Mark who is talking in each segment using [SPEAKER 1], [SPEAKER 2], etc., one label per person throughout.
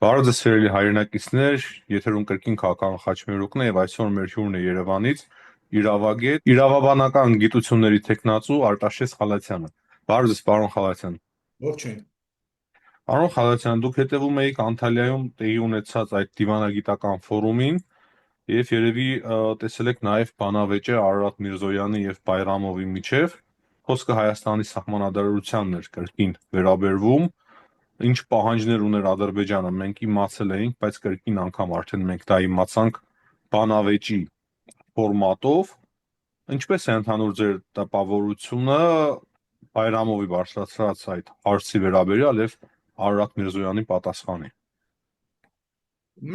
[SPEAKER 1] Բարև ձեզ սիրելի հայրենակիցներ, եթերում կրկին քաղաքական խաչմերուկն է եւ այսօր մեր հյուրն է Երևանից իրավագետ, իրավաբանական գիտությունների տեխնացու Արտաշես Խալաթյանը։ Բարև ձեզ, պարոն Խալաթյան։
[SPEAKER 2] Ողջույն։
[SPEAKER 1] Պարոն Խալաթյան, դուք հետևում եք Անտալիայում տեղի ունեցած այդ դիվանագիտական ֆորումին եւ երևի տեսել եք նաեւ բանավեճը Արարատ Միրզոյանի եւ Բայրամովի միջեւ։ Խոսքը Հայաստանի սահմանադրությանն էր կրկին վերաբերվում։ Ինչ պահանջներ ուներ Ադրբեջանը, մենք իմացել էինք, բայց կրկին անգամ արդեն մենք դա իմացանք բանավեճի ֆորմատով։ Ինչպես է ընդհանուր ձեր տպավորությունը Բայրամովի բարձրացրած այդ հարցի վերաբերյալ եւ Արարատ Միրզոյանի պատասխանի։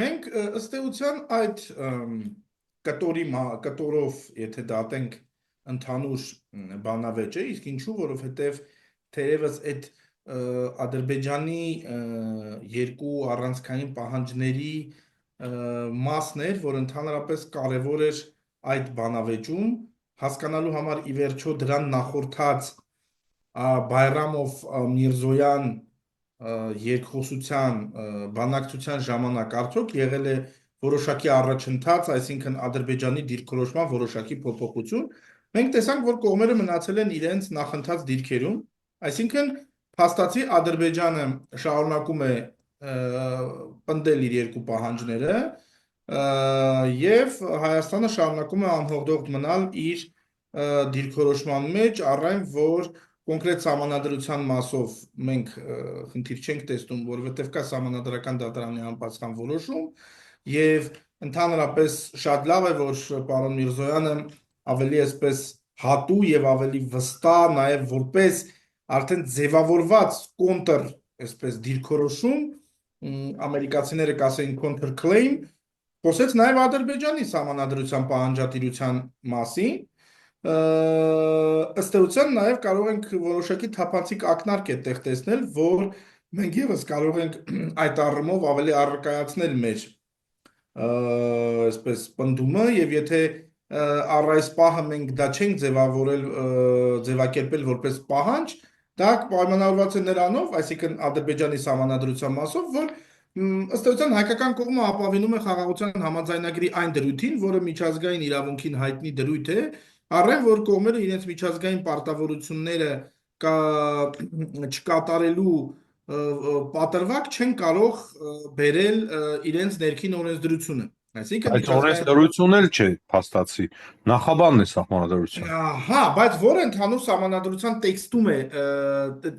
[SPEAKER 2] Մենք ըստ էության այդ կտորով, եթե դատենք ընդհանուր բանավեճը, իսկ ինչու, որովհետև թերևս այդ Ադրբեջանի երկու առանցքային պահանջների մասն էր, որ ընդհանրապես կարևոր էր այդ բանավեճում հասկանալու համար ի վերջո դրան նախորդած Բայրամով Միրզոյան երկխոսության բանակցության ժամանակ արդյոք եղել է որոշակի առաջընթաց, այսինքն Ադրբեջանի դիրքորոշման որոշակի փոփոխություն։ Մենք տեսանք, որ կողմերը մնացել են իրենց նախընթաց դիրքերում, այսինքն փաստացի Ադրբեջանը շարունակում է պնդել իր երկու պահանջները եւ Հայաստանը շարունակում է անհողդողդ մնալ իր դիրքորոշման մեջ, առայն որ կոնկրետ սահմանադրության մասով մենք խնդիր չենք տեսնում, որովհետև կա սահմանադրական դատարանի անպատասխան որոշում եւ ընդհանրապես շատ լավ է, որ պարոն Միրզոյանը ավելի այսպես հատու եւ ավելի վստահ նաեւ որպես արդեն ձևավորված կոնտր, այսպես դիրքորոշում, ամերիկացիները կասեին counter claim, խոսեց նաեւ Ադրբեջանի սահմանադրության պահանջատիրության մասին։ Ըստ էության նաև կարող ենք որոշակի թափանցիկ ակնարկ այդտեղ տեսնել, որ մենք եւս կարող ենք այդ առումով ավելի առկայացնել մեր այսպես պնդումը եւ եթե առ այս պահը մենք դա չենք ձևակերպել որպես պահանջ, դա պայմանավորված է նրանով, այսինքն Ադրբեջանի սահմանադրության մասով, որ ըստ էության հայկական կողմը ապավինում է խաղաղության համաձայնագրի այն դրույթին, որը միջազգային իրավունքին հայտնի դրույթ է, առավել որ կողմերը իրենց միջազգային պարտավորությունները չկատարելու պատրվակ չեն կարող բերել իրենց ներքին օրենսդրությունը։ Այսինքն
[SPEAKER 1] Այդ օրենսդրությունն էլ չէ, փաստացի, նախաբանն է սահմանադրության։
[SPEAKER 2] Հա, բայց որը ընդհանուր սահմանադրության տեքստում է,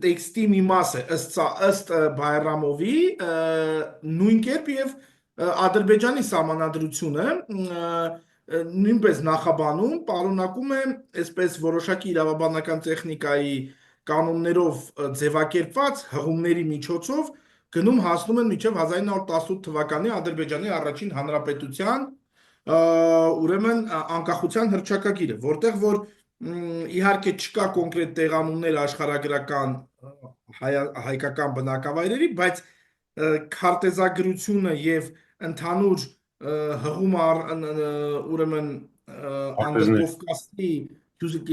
[SPEAKER 2] տեքստի մի մաս է, ըստ Բայրամովի, նույն կերպ եւ Ադրբեջանի սահմանադրությունը նույնպես նախաբանում պարունակում է այսպես որոշակի իրավաբանական տեխնիկայի կանոններով ձևակերպված հղումների միջոցով գնում հասնում են մինչև 1918 թվականի Ադրբեջանի առաջին հանրապետության ուրեմն անկախության հռչակագիրը, որտեղ որ իհարկե չկա կոնկրետ տեղանուններ աշխարհագրական հայկական բնակավայրերի, բայց քարտեզագրությունը եւ ընդհանուր հղումը ուրեմն Անդրկովկասի,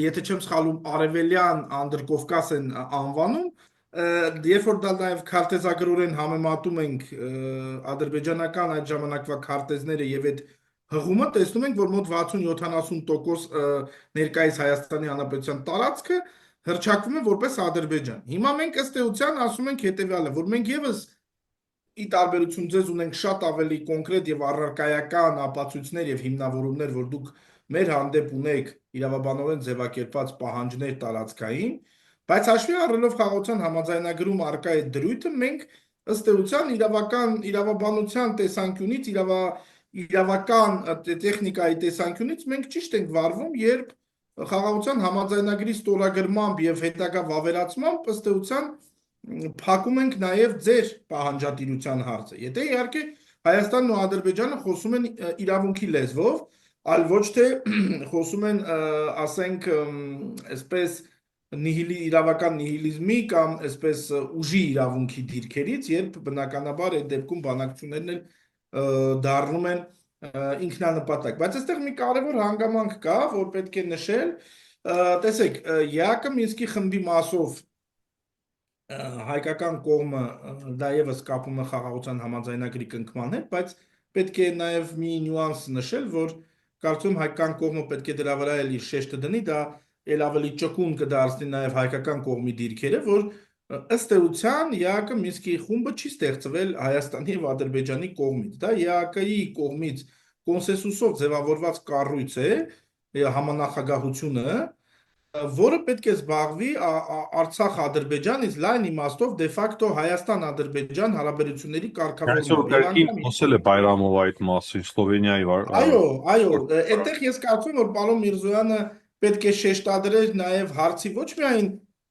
[SPEAKER 2] եթե չեմ սխալվում, արևելյան Անդրկովկաս են անվանում, երբ որ դա նաև քարտեզագրորեն համեմատում ենք ադրբեջանական այդ ժամանակվա քարտեզները եւ այդ հղումը, տեսնում ենք, որ մոտ 60-70% ներկայիս Հայաստանի Հանրապետության տարածքը հռչակվում է որպես Ադրբեջան։ Հիմա մենք ըստ էության ասում ենք հետեւյալը, որ մենք եւս ի տարբերություն ձեզ ունենք շատ ավելի կոնկրետ եւ առարկայական ապացույցներ եւ հիմնավորումներ, որ դուք մեր հանդեպ ունեք իրավաբանորեն ձևակերպված պահանջներ տարածքային, բայց հաշվի առնելով խաղաղության համաձայնագրում առկա այդ դրույթը մենք ըստ էության իրավաբանության տեսանկյունից իրավական տեխնիկայի տեսանկյունից մենք ճիշտ ենք վարվում, երբ խաղաղության համաձայնագրի ստորագրմամբ եւ հետագա վավերացմամբ ըստ էության փակում ենք նաև ձեր պահանջատիրության հարցը։ Եթե իհարկե Հայաստանն ու Ադրբեջանը խոսում են իրավունքի լեզվով, այլ ոչ թե խոսում են, ասենք, այսպես իրավական նիհիլիզմի կամ այսպես ուժի իրավունքի դիրքերից, երբ բնականաբար այդ դեպքում բանակցություններն էլ դառնում են ինքնանպատակ։ Բայց այստեղ մի կարևոր հանգամանք կա, որ պետք է նշել, տեսեք, ԵԱԿ-ը Մինսկի խմբի մասով հայկական կողմը դա եւս կապում է խաղաղության համաձայնագրի կնքման հետ, բայց պետք է նաեւ մի նյուանս նշել, որ կարծում հայկական կողմը պետք է դրա վրա էլ իր շեշտը դնի, դա ել ավելի ճկուն կդարձնի նաեւ հայկական կողմի դիրքերը, որ ըստ էության ԵԱԿ Մինսկի խումբը չի ստեղծվել Հայաստանի եւ Ադրբեջանի կողմից, դա ԵԱԿ-ի կողմից կոնսենսուսով ձևավորված կառույց է, համանախագահությունը, որը պետք է զբաղվի Արցախ-Ադրբեջանից լայն իմաստով դե ֆակտո Հայաստան-Ադրբեջան հարաբերությունների
[SPEAKER 1] Այսօր
[SPEAKER 2] կարգավորմամբ եւ
[SPEAKER 1] կրկին
[SPEAKER 2] անգամ
[SPEAKER 1] խոսել է Բայրամով այդ մասին Սլովենիայի
[SPEAKER 2] այո, այդտեղ ես կարծում եմ, որ պարոն Միրզոյանը պետք է շեշտադրեր նաեւ հարցի ոչ միայն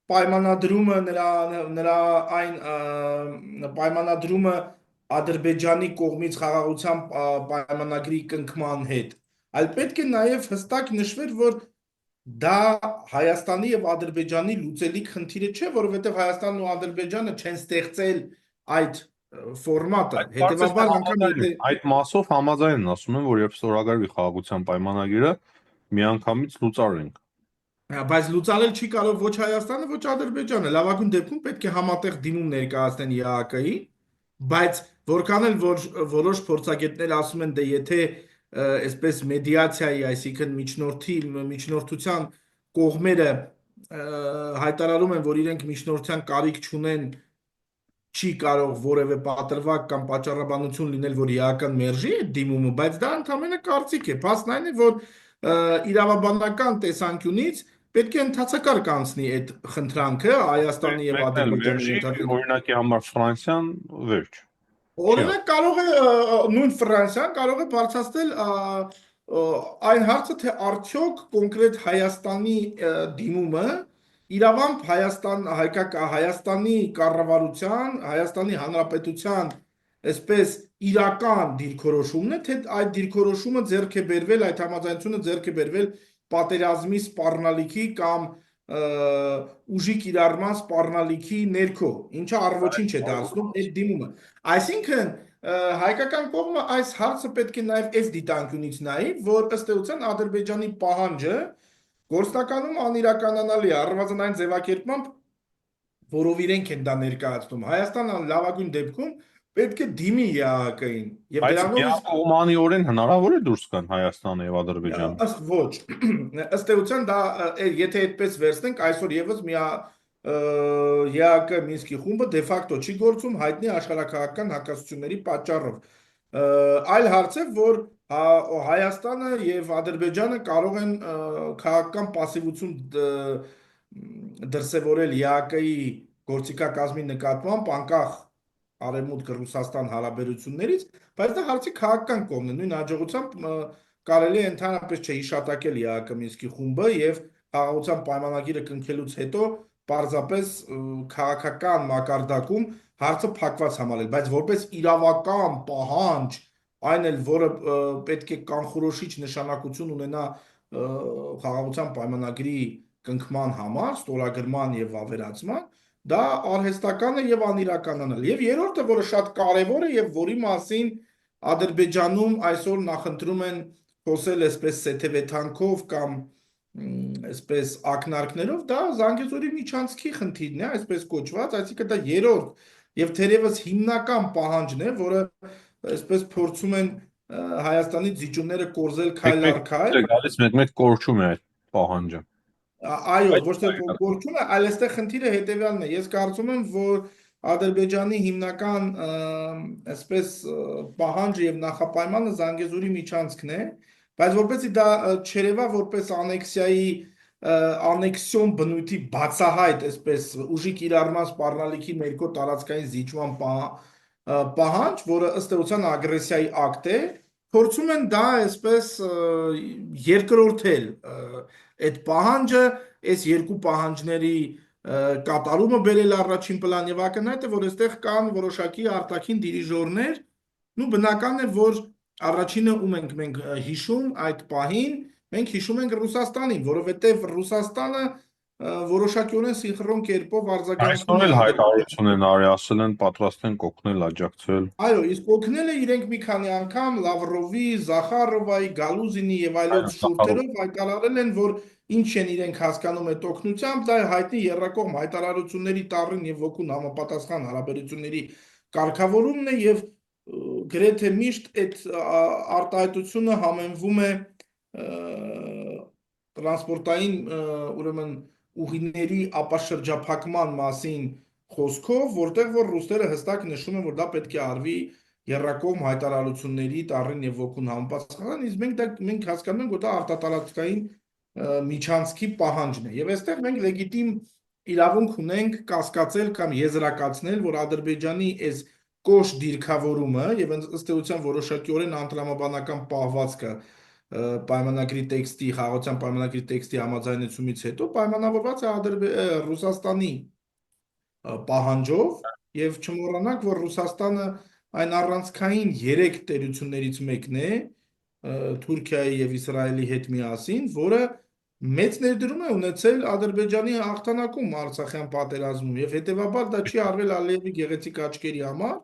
[SPEAKER 2] պայմանադրումը նրա այն պայմանադրումը Ադրբեջանի կողմից խաղաղության պայմանագրի կնքման հետ, այլ պետք է նաեւ հստակ նշվեր, որ դա Հայաստանի եւ Ադրբեջանի լուծելի խնդիրը չէ, որովհետեւ Հայաստանն ու Ադրբեջանը չեն ստեղծել այդ ֆորմատը։ Հետևաբար անգամ եթե
[SPEAKER 1] այդ մասով համաձայն են, ասում են, որ երբ ստորագրվի խաղաղության պայմանագիրը, միանգամից լուծարենք։
[SPEAKER 2] բայց լուծարել չի կարող ոչ Հայաստանը, ոչ Ադրբեջանը։ Լավագույն դեպքում պետք է համատեղ դիմում ներկայացնեն ԵԱԿ-ի, բայց որքան էլ որ որոշ փորձագետներ ասում են, դե եթե այսպես մեդիացիայի, այսինքն միջնորդության կողմերը հայտարարում են, որ իրենք միջնորդության կարիք չունեն, չի կարող որևէ պատրվակ կամ պատճառաբանություն լինել, որ ԵԱԿ-ն մերժի այդ դիմումը, բայց դա ընդհանրապես կարծիք է։ Փաստն այն է, որ իրավաբանական տեսանկյունից պետք է ընդհանցակարգ անցնի այդ խնդրանքը Հայաստանի եւ Ադրբեջանի ենթադրյալ
[SPEAKER 1] Օրինակի համար Ֆրանսիան վերջ։
[SPEAKER 2] օրինակ կարող է նույն Ֆրանսիան կարող է բարձրացնել այն հարցը, թե արդյոք կոնկրետ Հայաստանի դիմումը իրավամբ Հայաստանի կառավարության, Հայաստանի Հանրապետության այսպես իրական դիրքորոշումն է, թե այդ դիրքորոշումը ձեռք է բերվել, այդ համաձայնությունը ձեռք է բերվել պատերազմի սպառնալիքի կամ ուժի կիրառման սպառնալիքի ներքո, ինչը առողջին չէ դարձնում այդ դիմումը։ Այսինքն հայկական կողմը այս հարցը պետք է նաև այս դիտանկյունից նայի, որ ըստ էության Ադրբեջանի պահանջը գործնականում անիրականանալի է, առնվազն այն ձևակերպմամբ, որով իրենք են դա ներկայացնում։ Հայաստանը լավագույն դեպքում պետք է դիմի ԵԱԿ-ին եւ դրանով
[SPEAKER 1] միակողմանիորեն հնարավոր է դուրս գան Հայաստանը եւ Ադրբեջանը։
[SPEAKER 2] ըստ ոչ ըստ էության դա եթե այդպես վերցնենք այսօր եւս մի ԵԱԿ Մինսկի խումբը դե ֆակտո չի գործում հայտնի աշխարհակահաղական հակասությունների պատճառով այլ հարց է որ Հայաստանը եւ Ադրբեջանը կարող են քաղաքական пассивություն դրսևորել ԵԱԿ-ի գործիքակազմի նկատմամբ անկախ Արևմուտք Ռուսաստան հարաբերություններից, բայց դա հարցի քաղաքական կողմն է, նույն հաջողությամբ կարելի է ընդհանրապես չհիշատակել ԵԱԿ Մինսկի խումբը եւ խաղաղության պայմանագիրը կնքելուց հետո պարզապես քաղաքական մակարդակում հարցը փակված համարել, բայց որպես իրավական պահանջ, այն էլ որը պետք է կանխորոշիչ նշանակություն ունենա խաղաղության պայմանագրի կնքման համար, ստորագրման եւ ավերացման դա արհեստական է եւ անիրականանալ։ Եվ երրորդը, որը շատ կարեւոր է եւ որի մասին Ադրբեջանում այսօր նախընտրում են խոսել այսպես սեթևեթանքով կամ այսպես ակնարկներով, դա Զանգեզուրի միջանցքի խնդիրն է, այսպես կոչված, այսինքն դա երրորդ եւ թերևս հիմնական պահանջն է, որը այսպես փորձում են Հայաստանի ձիճունները կորզել քայլ առ քայլ։
[SPEAKER 1] Գալիս մեկ-մեկ կորչում է այդ պահանջը։
[SPEAKER 2] Այո, ոչ թե գործում է, այլ այստեղ խնդիրը հետևյալն է։ Ես կարծում եմ, որ Ադրբեջանի հիմնական այսպես պահանջը եւ նախապայմանը Զանգեզուրի միջանցքն է, բայց որպեսզի դա չերևա որպես անեքսիոն բնույթի բացահայտ, այսպես ուժի կիրառման սպառնալիքի ներքո տարածքային զիջման պահանջ, որը ըստ էության ագրեսիայի ակտ է, փորձում են դա այսպես երկրորդել այդ պահանջը, այս երկու պահանջների կատարումը բերել առաջին պլան եւ ակնհայտ է, որ այստեղ կան որոշակի արտաքին դիրիժորներ, ու բնական է, որ առաջինը ում ենք մենք հիշում այդ պահին, մենք հիշում ենք Ռուսաստանին, որովհետեւ Ռուսաստանը որոշակիորեն սինխրոն կերպով արձագանքում
[SPEAKER 1] է հայտարարություն են արել, ասել են պատրաստ են կօգնել, աջակցել։
[SPEAKER 2] Այո, իսկ օգնել է իրենք մի քանի անգամ Լավրովի, Զախարովայի, Գալուզինի եւ այլոց շուրթերով հայտարարել են, որ ինչ են իրենք հասկանում այդ օգնությամբ, դա հայտնի եռակողմ հայտարարությունների տառին եւ ոգուն համապատասխան հարաբերությունների կարգավորումն է եւ գրեթե միշտ այդ արտահայտությունը համեմվում է տրանսպորտային ուրեմն ուղիների ապաշրջափակման մասին խոսքով, որտեղ որ ռուսները հստակ նշում են, որ դա պետք է արվի եռակողմ հայտարարությունների տառին եւ ոգուն համապատասխան, իսկ մենք հասկանում ենք, որ դա արտատարածքային միջանցքի պահանջն է։ Եվ այստեղ մենք լեգիտիմ իրավունք ունենք կասկածել կամ եզրակացնել, որ Ադրբեջանի այս կոշտ դիրքավորումը եւ ըստ էության որոշակիորեն անդրամաբանական պահվածքը պայմանագրի տեքստի, խաղաղության պայմանագրի տեքստի համաձայնեցումից հետո պայմանավորված է Ռուսաստանի պահանջով եւ չմոռանանք, որ Ռուսաստանը այն առանցքային 3 տերություններից մեկն է Թուրքիայի եւ Իսրայելի հետ միասին, որը մեծ ներդրում է ունեցել Ադրբեջանի հաղթանակում Արցախյան պատերազմում եւ հետեւաբար դա չի արվել Ալիևի գեղեցիկ աչքերի համար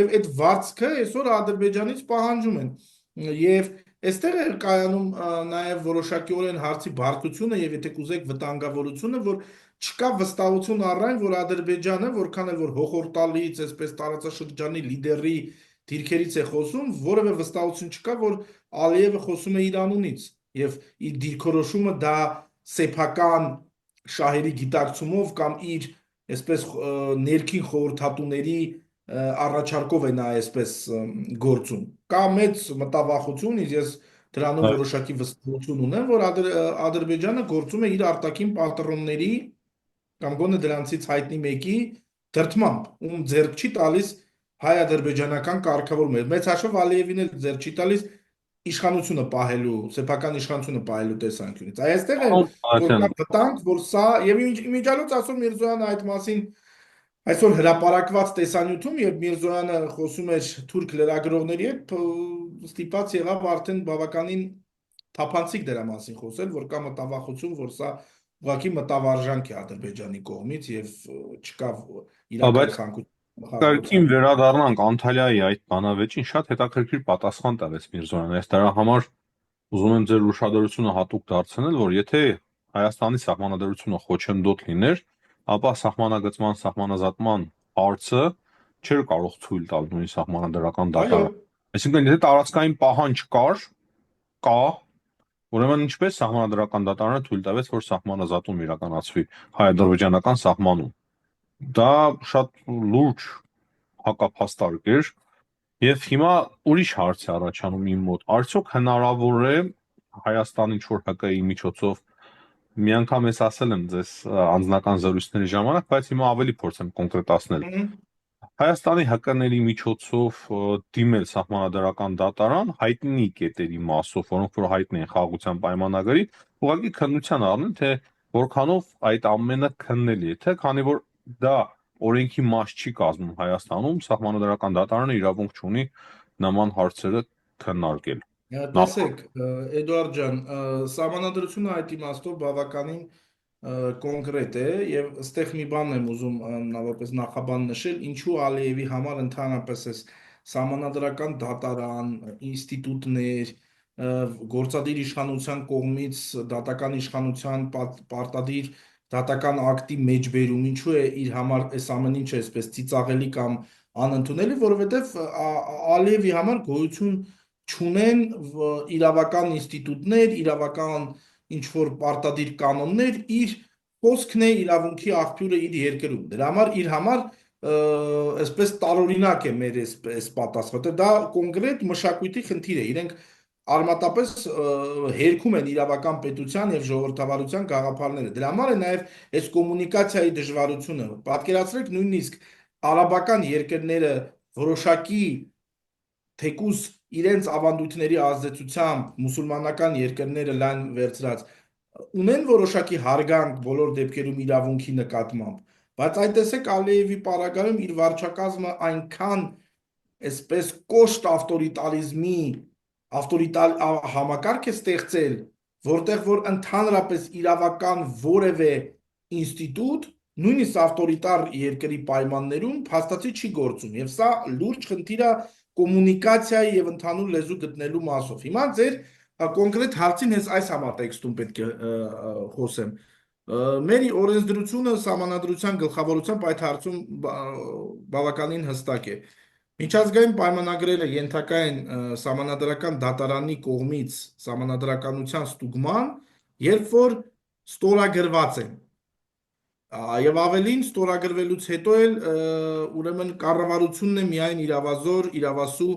[SPEAKER 2] եւ այդ վարձքը այսօր Ադրբեջանից պահանջում են եւ այստեղ է կայանում նաեւ որոշակիորեն հարցի բարդությունը եւ եթե կուզեք վտանգավորությունը, որ չկա վստահություն առայն, որ Ադրբեջանը, որքան էլ որ հոխորտալից, այսպես տարածաշրջանի լիդերի դիրքերից է խոսում, որևէ վստահություն չկա, որ Ալիևը խոսում է իր անունից եւ իր դիրքորոշումը դա սեփական շահերի գիտակցումով կամ իր այսպես ներքին խորհրդատուների առաջարկով է նա այսպես գործում։ Կա մեծ մտավախություն, ես դրանում որոշակի վստահություն ունեմ, որ Ադրբեջանը գործում է իր արտաքին պատրոնների կամ գոնե դրանցից հայտնի մեկի դրդմամբ, ում ձեռք չի տալիս հայ-ադրբեջանական կարգավորումը։ Մեծ հաշվով Ալիևին էլ ձեռք չի տալիս իշխանությունը պահելու, սեփական իշխանությունը պահելու տեսանկյունից։ Այստեղ է որ կա վտանգ, որ սա եւ իմիջիալոց ասում Միրզոյանը այդ մասին այսօր հրապարակված տեսանյութում, երբ Միրզոյանը խոսում էր թուրք լրագրողների հետ, ստիպած եղավ արդեն բավականին թափանցիկ դրա մասին խոսել, որ կա մտավախություն, որ սա ուղղակի մտավարժանք է Ադրբեջանի կողմից եւ չկա իրական ցանկություն։
[SPEAKER 1] Կարգին վերադառնանք Անտալիայի այդ բանավեճին, շատ հետաքրքիր պատասխան տվեց Միրզոյանը։ Այս դրա համար ուզում եմ ձեր ուշադրությունը հատուկ դարձնել, որ եթե Հայաստանի սահմանադրությունը խոչընդոտ լիներ, ապա սահմանագծման, սահմանազատման հարցը չէր կարող թույլ տալ նույն սահմանադրական դատարան։ Այսինքն, եթե տարածքային պահանջ կա, ուրեմն ինչպես սահմանադրական դատարանը թույլ տվեց, որ սահմանազատում իրականացվի հայ-ադրբեջանական սահմանում։ Դա շատ լուրջ հակափաստարկ էր եւ հիմա ուրիշ հարց է առաջանում իմ մոտ. արդյոք հնարավոր է Հայաստանի ինչ-որ ՀԿ-ի միջոցով մի անգամ ես ասել եմ ձեզ անձնական զրույցների ժամանակ, բայց հիմա ավելի փորձեմ կոնկրետացնել։ Հայաստանի ՀԿ-ների միջոցով դիմել սահմանադրական դատարան հայտնի կետերի մասով, որոնք որ հայտնի են խաղաղության պայմանագրի, ուղղակի քննության առնել, թե որքանով այդ ամենը քննելի է, թե քանի որ դա օրենքի մաս չի կազմում Հայաստանում, սահմանադրական դատարանը իրավունք չունի նման հարցերը քննարկել։
[SPEAKER 2] Տեսեք, Էդուարդ ջան, սահմանադրությունը այդ իմաստով բավականին կոնկրետ է եւ այստեղ մի բան եմ ուզում նավապես նախաբան նշել, ինչու Ալիևի համար ընդհանրապես է սահմանադրական դատարան, ինստիտուտներ, գործադիր իշխանության կողմից դատական իշխանության պարտադիր դատական ակտի մեջբերում, ինչու է իր համար այս ամեն ինչը այսպես ծիծաղելի կամ անընդունելի, որովհետեւ Ալիևի համար գոյություն չունեն իրավական ինստիտուտներ, իրավական ինչ-որ պարտադիր կանոններ, իր խոսքն է իրավունքի աղբյուրը իր երկրում։ Դրա համար իր համար այսպես տարօրինակ է մեր այս պատասխանը։ Դա կոնկրետ մշակույթի խնդիր է։ Իրենք արմատապես հերքում են իրավական պետության եւ ժողովրդավարության գաղափարները։ Դրա համար է նաեւ այս կոմունիկացիայի դժվարությունը։ Պատկերացրեք նույնիսկ արաբական երկրները որոշակի թեկուզ իրենց ավանդույթների ազդեցությամբ մուսուլմանական երկրները լայն վերցրած ունեն որոշակի հարգանք բոլոր դեպքերում իրավունքի նկատմամբ, բայց այդ տեսեք Ալիևի պարագայում իր վարչակազմը այնքան այսպես կոշտ ավտորիտարիզմի համակարգ է ստեղծել, որտեղ որ ընդհանրապես իրավական որևէ ինստիտուտ նույնիսկ ավտորիտար երկրի պայմաններում փաստացի չի գործում եւ սա լուրջ խնդիր է կոմունիկացիայի եւ ընդհանուր լեզու գտնելու մասով։ Հիմա ձեր կոնկրետ հարցին հենց այս համատեքստում պետք է խոսեմ։ Մեր օրենսդրությունը սահմանադրության գլխավորությամբ այդ հարցում բավականին հստակ է։ Միջազգային պայմանագրերը ենթակա են սահմանադրական դատարանի կողմից սահմանադրականության ստուգման, երբ որ ստորագրված են։ Եվ ավելին ստորագրվելուց հետո էլ ուրեմն կառավարությունն է միայն իրավազոր, իրավասու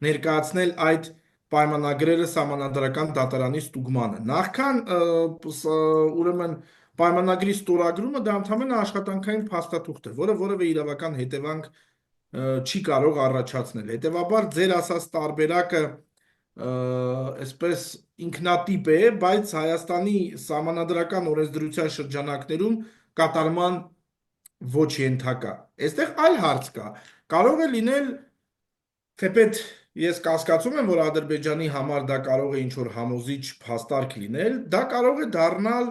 [SPEAKER 2] ներկայացնել այդ պայմանագրերը սահմանադրական դատարանի ստուգմանը։ Նախքան ուրեմն պայմանագրի ստորագրումը դա ընդհանրապես աշխատանքային փաստաթուղթ է, որը որևէ իրավական հետևանք չի կարող առաջացնել։ Հետևաբար ձեր ասած տարբերակը այսպես ինքնատիպ է, բայց Հայաստանի սահմանադրական օրենսդրության շրջանակներում կատարման ոչ ենթակա։ Այստեղ այլ հարց կա։ Կարող է լինել, թեպետ ես կասկածում եմ, որ Ադրբեջանի համար դա կարող է ինչ-որ համոզիչ փաստարկ լինել, դա կարող է դառնալ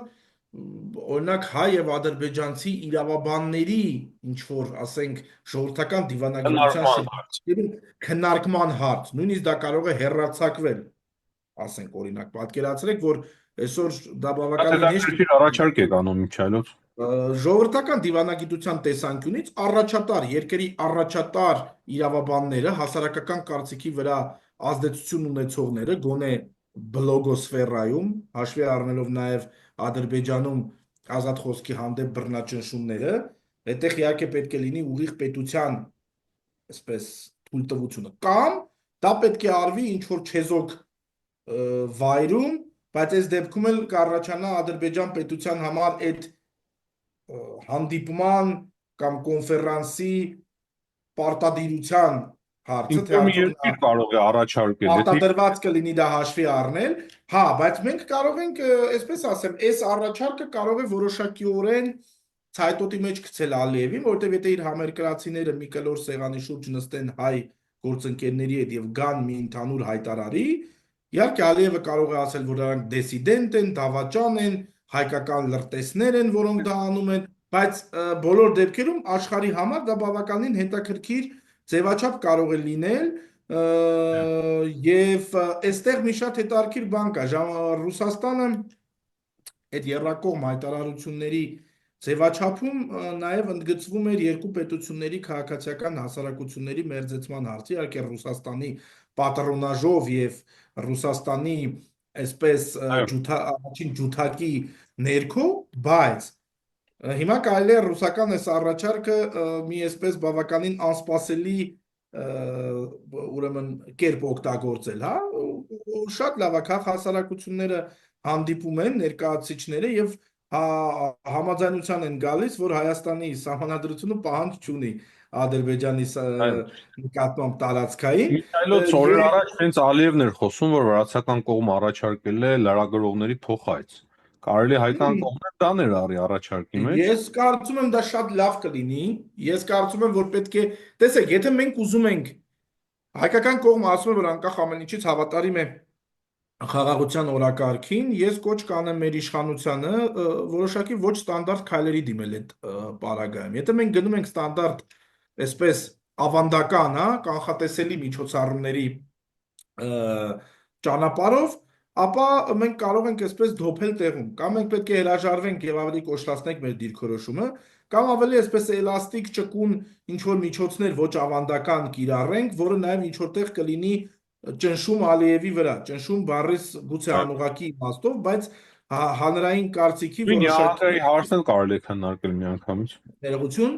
[SPEAKER 2] օրինակ հայ եւ ադրբեջանցի իրավաբանների ինչ-որ, ասենք, ժողովրդական դիվանագիտության շրջանակներում քննարկման հարց, նույնիսկ դա կարող է հեռարձակվել, ասենք, օրինակ, պատկերացրեք, որ այսօր դա բավականին հեշտ է
[SPEAKER 1] առաջարկ եք անում Միչայլոց։
[SPEAKER 2] ժողովրդական դիվանագիտության տեսանկյունից առաջատար երկրի առաջատար իրավաբանները, հասարակական կարծիքի վրա ազդեցություն ունեցողները, գոնե բլոգոսֆերայում, հաշվի առնելով նաև Ադրբեջանում ազատ խոսքի հանդեպ բռնաճնշումները, այդտեղ իհարկե պետք է լինի ուղիղ պետության, այսպես, թույլտվությունը, կամ դա պետք է արվի ինչ-որ չեզոք վայրում, բայց այս դեպքում էլ կառաջանա Ադրբեջան պետության համար այդ հանդիպման կամ կոնֆերանսի պարտադիրության հարցը, թե
[SPEAKER 1] Ինչ-որ մի երկիր կարող է առաջարկել,
[SPEAKER 2] պարտադրված կլինի դա հաշվի առնել, հա, բայց մենք կարող ենք, այսպես ասեմ, այս առաջարկը կարող է որոշակիորեն ցայտոտի մեջ գցել Ալիևին, որովհետև եթե իր համերկրացիները մի կլոր սեղանի շուրջ նստեն հայ գործընկերների հետ եւ գան մի ընդհանուր հայտարարի, իհարկե Ալիևը կարող է ասել, որ նրանք դիսիդենտ են, դավաճան են, հայկական լրտեսներ են, որոնք դա անում են, բայց բոլոր դեպքերում աշխարհի համար դա բավականին հետաքրքիր ձևաչափ կարող է լինել եւ այստեղ մի շատ հետաքրքիր բան կա, Ռուսաստանը այդ երրակողմ հայտարարությունների ձևաչափում նաև ընդգծվում էր երկու պետությունների քաղաքացիական հասարակությունների մերձեցման հարցը, իհարկե Ռուսաստանի պատրոնաժով եւ Ռուսաստանի այսպես առաջին ջութակի ներքո, բայց հիմա կարելի է ռուսական այս առաջարկը մի այսպես բավականին անսպասելի ուրեմն կերպ օգտագործել, հա, շատ լավ է, հասարակությունները հանդիպում են ներկայացուցիչները եւ համաձայնության են գալիս, որ Հայաստանի սահմանադրությունը պահանջ չունի Ադրբեջանի նկատմամբ տարածքային։
[SPEAKER 1] Միքայելոց օրեր առաջ հենց Ալիևն էր խոսում, որ վրացական կողմը առաջարկել է լրագրողների փոխայց։ Կարելի հայկական կողմը դա ներառի առաջարկի մեջ։
[SPEAKER 2] Ես կարծում եմ դա շատ լավ կլինի։ Ես կարծում եմ, որ պետք է, տեսեք, եթե մենք ուզում ենք հայկական կողմը ասում է, որ անկախ ամեն ինչից հավատարիմ է խաղաղության օրակարգին, ես կոչ կանեմ մեր իշխանությանը որոշակի ոչ ստանդարտ քայլերի դիմել այդ պարագայում։ Եթե մենք գնում ենք ստանդարտ, այսպես ավանդական, հա, կանխատեսելի միջոցառումների ճանապարհով, ապա մենք կարող ենք այսպես դոփել տեղում, կամ մենք պետք է հրաժարվենք եւ ավելի կոշտացնենք մեր դիրքորոշումը, կամ ավելի այսպես էլաստիկ ճկուն ինչ որ միջոցներ ոչ ավանդական կիրառենք, որը նաեւ ինչ որտեղ կլինի ճնշում Ալիևի վրա, ճնշում բառից գուցե անուղակի իմաստով, բայց հանրային կարծիքի
[SPEAKER 1] որոշակի հարցն կարելի է քննարկել միանգամից։
[SPEAKER 2] Ներողություն,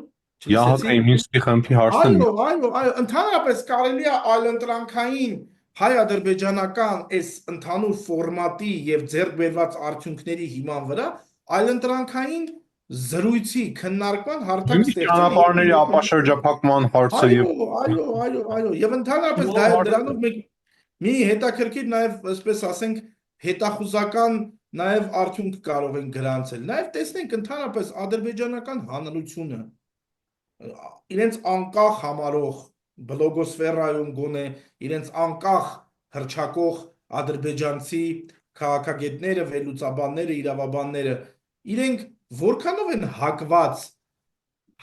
[SPEAKER 1] Յահակայի Մինսկի խմբի հարցն է։
[SPEAKER 2] Այո, ընդհանրապես կարելի է այլընտրանքային հայ-ադրբեջանական այս ընդհանուր ֆորմատի եւ ձեռք բերված արդյունքների հիման վրա այլընտրանքային զրույցի քննարկման հարթակ
[SPEAKER 1] ստեղծել։ Ճանապարհների ապաշրջափակման հարցը
[SPEAKER 2] այո, եւ ընդհանրապես դրանով մենք մի հետաքրքիր նաեւ, այսպես ասենք, հետախուզական նաեւ արդյունք կարող ենք գրանցել։ Նաեւ տեսնենք ընդհանրապես ադրբեջանական հանրությունը իրենց անկախ համարող բլոգոսֆերայում գոնե իրենց անկախ հռչակող ադրբեջանցի քաղաքագետները, վերլուծաբանները, իրավաբանները իրենք որքանով են հակված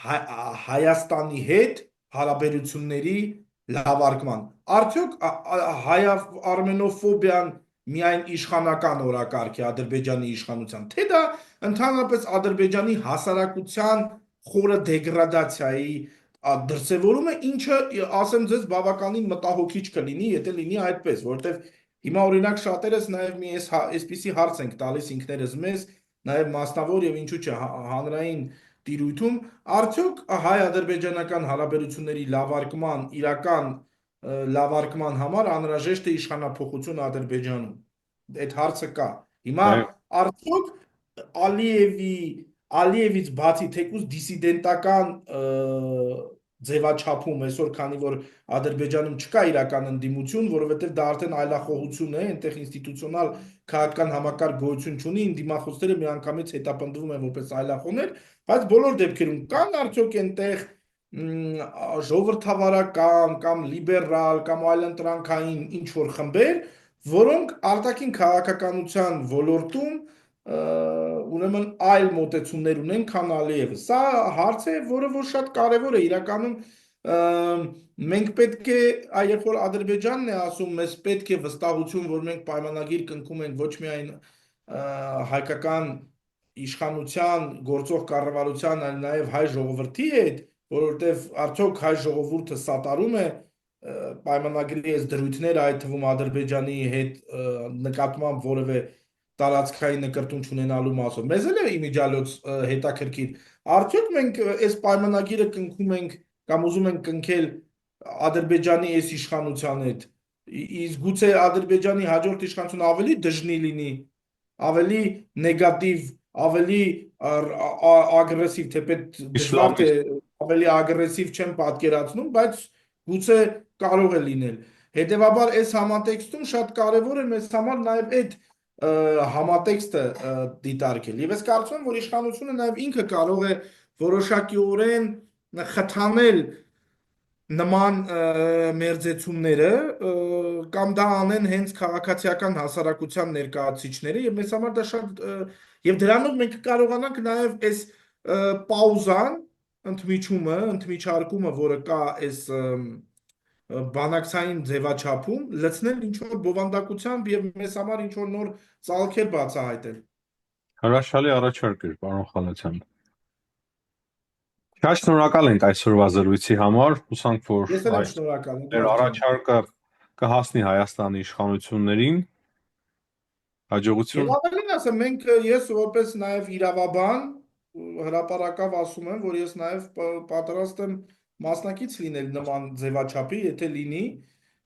[SPEAKER 2] Հայաստանի հետ հարաբերությունների լավարկման։ Արդյոք հայ-արմենոֆոբիան միայն իշխանական օրակարգ է Ադրբեջանի իշխանության, թե դա ընդհանրապես Ադրբեջանի հասարակության խորը դեգրադացիայի դրսևորում է, ինչը ասեմ ձեզ բավականին մտահոգիչ կլինի, եթե լինի այդպես, որովհետև հիմա օրինակ շատերս նաև մի այսպիսի հարց ենք տալիս ինքներս մեզ, նաև մասնավոր եւ ինչու՞ չէ հանրային տիրույթում, արդյոք հայ-ադրբեջանական հարաբերությունների լավարկման, իրական լավարկման համար անհրաժեշտ է իշխանափոխություն Ադրբեջանում։ Այդ հարցը կա։ Հիմա
[SPEAKER 1] Այո,
[SPEAKER 2] արդյոք Ալիևից բացի թեկուզ դիսիդենտական ձևաչափում այսօր, քանի որ Ադրբեջանում չկա իրական ընդդիմություն, որովհետև դա արդեն այլախոհություն է, այնտեղ ինստիտուցիոնալ քաղաքական համակարգ գոյություն չունի, դիմախոսները միանգամից հետապնդվում են որպես այլախոհներ, բայց բոլոր դեպքերում կան արդյոք այնտեղ ժողովրդավարական կամ լիբերալ կամ այլընտրանքային ինչ որ խմբեր, որոնք արտաքին քաղաքականության ոլորտում ուրեմն այլ մոտեցումներ ունեն, քան Ալիևը։ Սա հարց է, որը որ շատ կարևոր է իրականում մենք պետք է, երբ որ Ադրբեջանն է ասում, մեզ պետք է վստահություն, որ մենք պայմանագիր կնքում ենք ոչ միայն հայկական իշխանության, գործող կառավարության, այլ նաև հայ ժողովրդի հետ, որովհետև արդյոք հայ ժողովուրդը սատարում է պայմանագրի այս դրույթները, այդ թվում Ադրբեջանի հետ նկատմամբ որևէ տարածքային նկրտում չունենալու մասով։ Մեզ էլ է իմիջիալոց հետաքրքիր։ Արդյոք մենք այս պայմանագիրը կնքում ենք կամ ուզում ենք կնքել Ադրբեջանի այս իշխանության հետ։ Իսկ գուցե Ադրբեջանի հաջորդ իշխանությունը ավելի դժնի լինի, ավելի նեգատիվ, ավելի ագրեսիվ, թեպետ դժվար թե
[SPEAKER 1] իսլամիստ։
[SPEAKER 2] ավելի ագրեսիվ չեմ պատկերացնում, բայց գուցե կարող է լինել։ Հետևաբար այս համատեքստում շատ կարևոր է մեզ համար նաև այդ համատեքստը դիտարկել։ Եվ ես կարծում եմ, որ իշխանությունը նաև ինքը կարող է որոշակիորեն խթանել նման մերձեցումները կամ դա անեն հենց քաղաքացիական հասարակության ներկայացուցիչները եւ մեզ համար դա շատ եւ դրանով մենք կարողանանք նաեւ այս պաուզան, ընդմիջումը, ընդմիջարկումը, որը կա այս բանակցային ձևաչափում լցնել ինչ որ բովանդակությամբ եւ մեզ համար ինչ որ նոր ծալքեր բացահայտել։
[SPEAKER 1] Հրաշալի առաջարկ էր, պարոն Խանոթյան։ Շատ շնորհակալ ենք այսօրվա զրույցի համար։ Հուսանք, որ
[SPEAKER 2] Ես էլ եմ
[SPEAKER 1] այս
[SPEAKER 2] շնորհակալ,
[SPEAKER 1] մեր
[SPEAKER 2] Նիկոլ ջան։
[SPEAKER 1] առաջարկը կհասնի Հայաստանի իշխանություններին։
[SPEAKER 2] Եվ
[SPEAKER 1] Հաջողություն։
[SPEAKER 2] ավելին ասեմ, ես որպես նաև իրավաբան հրապարակավ ասում եմ, որ ես նաև պատրաստ եմ մասնակից լինել նման ձևաչափի, եթե լինի,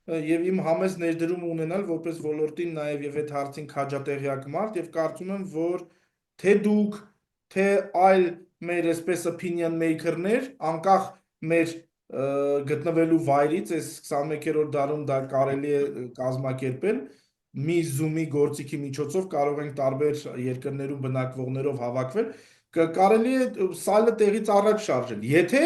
[SPEAKER 2] եւ իմ համեստ ներդրում ունենալ որպես ոլորտին նաև եւ այդ հարցին քաջատեղյակ մարդ եւ կարծում եմ, որ թե դուք, թե այլ մեր այսպես opinion maker-ներ, անկախ մեր գտնվելու վայրից, այս 21-րդ դարում դա կարելի է կազմակերպել մի զումի գործիքի միջոցով կարող ենք տարբեր երկրներում բնակվողներով հավաքվել, կարելի է սալը տեղից առաջ շարժել։ Եթե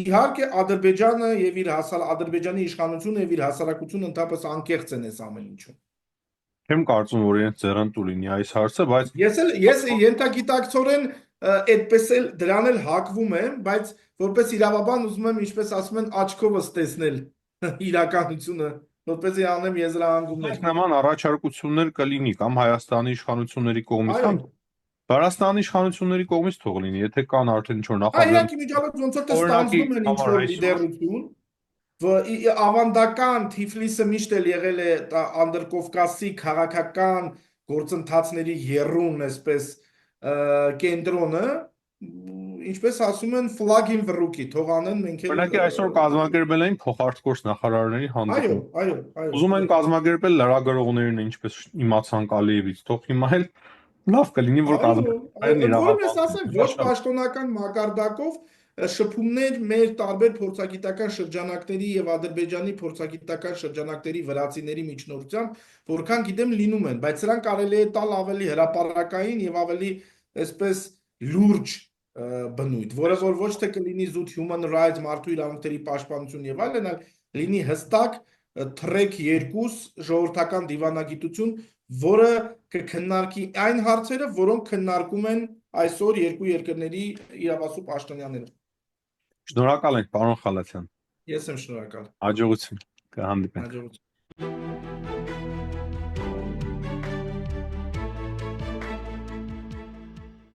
[SPEAKER 2] իհարկե Ադրբեջանը եւ Ադրբեջանի իշխանությունը եւ իր հասարակությունը ընդհանրապես անկեղծ են այս ամեն ինչում։
[SPEAKER 1] Չեմ կարծում, որ իրենց ձեռնտու լինի այս հարցը, բայց
[SPEAKER 2] Ես ենթագիտակցորեն այդպես էլ դրան էլ հակվում եմ, բայց որպես իրավաբան ուզում եմ, ինչպես ասում են, աչքովս տեսնել իրականությունը, որպեսզի անեմ եզրահանգումներ։
[SPEAKER 1] նման առաջարկություններ կլինի կամ Հայաստանի իշխանությունների կողմից,
[SPEAKER 2] Այո,
[SPEAKER 1] կամ Վրաստանի իշխանությունների կողմից թող լինի, եթե կան արդեն ինչ որ
[SPEAKER 2] իրանք
[SPEAKER 1] նախաձեռնություններ։
[SPEAKER 2] իմիջիալոց ոնց որ թե
[SPEAKER 1] Օրինակի
[SPEAKER 2] ստանձնում են ինչ
[SPEAKER 1] համար
[SPEAKER 2] որ
[SPEAKER 1] այսօր
[SPEAKER 2] լիդերություն, ավանդական Թիֆլիսը միշտ էլ եղել է Անդրկովկասի քաղաքական գործընթացների եռուն, այսպես կենտրոնը, ինչպես ասում են, flag in վռուկի, թող անեն մենք էլ
[SPEAKER 1] օրինակի այսօր կազմակերպել էին փոխարտգործ նախարարների
[SPEAKER 2] այո,
[SPEAKER 1] հանդիպում։
[SPEAKER 2] այո, այո,
[SPEAKER 1] Ուզում են
[SPEAKER 2] այո։
[SPEAKER 1] կազմակերպել լրագրողներին, ինչպես իմացանք Ալիևից, թող հիմա էլ լավ կլինի, որ
[SPEAKER 2] Այո,
[SPEAKER 1] կազմակերպեն
[SPEAKER 2] ընդ որում ես
[SPEAKER 1] իրավաբաններ։
[SPEAKER 2] ասեմ, ոչ
[SPEAKER 1] Հրաշալի։
[SPEAKER 2] պաշտոնական մակարդակով շփումներ մեր տարբեր փորձագիտական շրջանակների եւ Ադրբեջանի փորձագիտական շրջանակների վրացիների միջնորդությամբ, որքան գիտեմ լինում են, բայց սրանք կարելի է տալ ավելի հրապարակային եւ ավելի այսպես լուրջ բնույթ, որը որ ոչ թե կլինի զուտ human rights, մարդու իրավունքների պաշտպանություն եւ այլն, այլ լինի հստակ թրեք երկուս ժողովրդական դիվանագիտություն, որը կքննարկի այն հարցերը, որոնք քննարկում են այսօր երկու երկրների իրավասու պաշտոնյաները։
[SPEAKER 1] Շնորհակալ ենք, պարոն Խալաթյան։
[SPEAKER 2] Ես եմ շնորհակալ։
[SPEAKER 1] Հաջողություն։ Կհանդիպենք։
[SPEAKER 2] Հաջողություն։